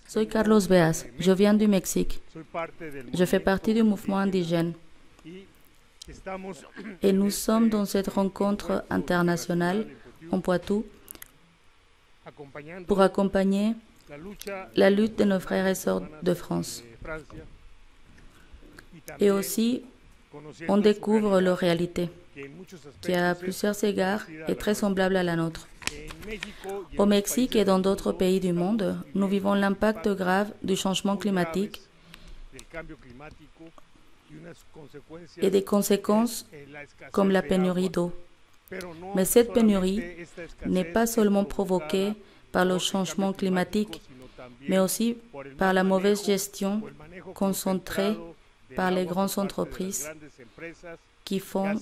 Soy Carlos Beas, je viens du Mexique. Je fais partie du mouvement indigène. Et nous sommes dans cette rencontre internationale en Poitou pour accompagner la lutte de nos frères et sœurs de France. Et aussi, on découvre leur réalité, qui à plusieurs égards est très semblable à la nôtre. Au Mexique et dans d'autres pays du monde, nous vivons l'impact grave du changement climatique et des conséquences comme la pénurie d'eau. Mais cette pénurie n'est pas seulement provoquée par le changement climatique, mais aussi par la mauvaise gestion concentrée par les grandes entreprises qui font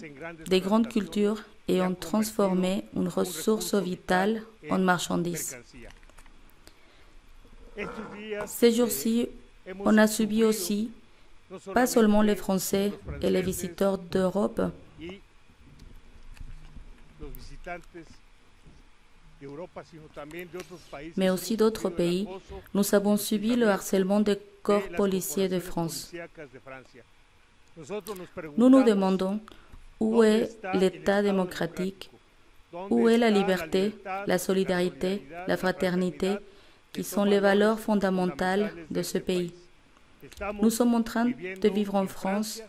des grandes cultures et ont transformé une ressource vitale en marchandise. Ces jours-ci, on a subi aussi, pas seulement les Français et les visiteurs d'Europe, mais aussi d'autres pays, nous avons subi le harcèlement des corps policiers de France. Nous nous demandons où est l'État démocratique, où est la liberté, la solidarité, la fraternité, qui sont les valeurs fondamentales de ce pays. Nous sommes en train de vivre en France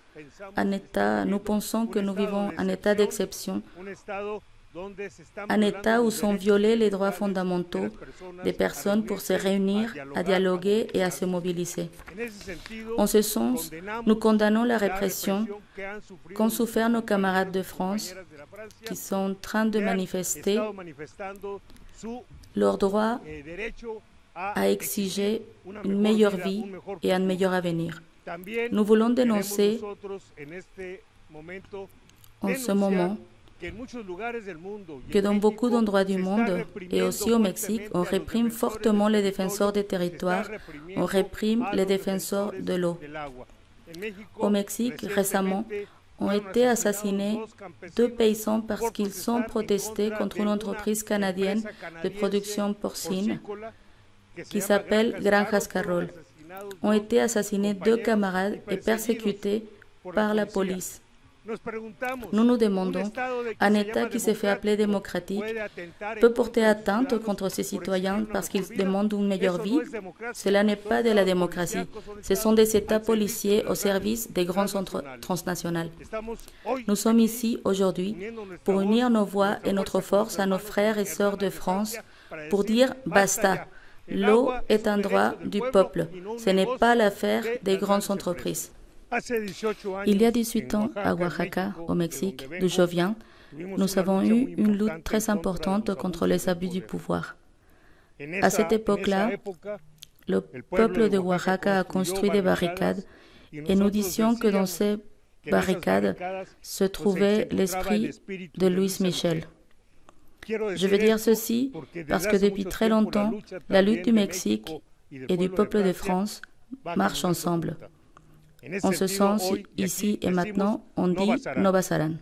un État, nous pensons que nous vivons un État d'exception, un État où sont violés les droits fondamentaux des personnes pour se réunir, à dialoguer et à se mobiliser. En ce sens, nous condamnons la répression qu'ont souffert nos camarades de France qui sont en train de manifester leur droit à exiger une meilleure vie et un meilleur avenir. Nous voulons dénoncer en ce moment que dans beaucoup d'endroits du monde, et aussi au Mexique, on réprime fortement les défenseurs des territoires, on réprime les défenseurs de l'eau. Au Mexique, récemment, ont été assassinés 2 paysans parce qu'ils ont protesté contre une entreprise canadienne de production porcine qui s'appelle Granjas Carroll. Ont été assassinés 2 camarades et persécutés par la police. Nous nous demandons, un État qui se fait appeler démocratique peut porter atteinte contre ses citoyens parce qu'ils demandent une meilleure vie? Cela n'est pas de la démocratie. Ce sont des États policiers au service des grands centres transnationales. Nous sommes ici aujourd'hui pour unir nos voix et notre force à nos frères et sœurs de France pour dire basta. L'eau est un droit du peuple. Ce n'est pas l'affaire des grandes entreprises. Il y a 18 ans, à Oaxaca, au Mexique, d'où je viens, nous avons eu une lutte très importante contre les abus du pouvoir. À cette époque-là, le peuple de Oaxaca a construit des barricades et nous disions que dans ces barricades se trouvait l'esprit de Luis Michel. Je veux dire ceci parce que depuis très longtemps, la lutte du Mexique et du peuple de France marche ensemble. En ce sens, ici et maintenant, on dit no pasarán.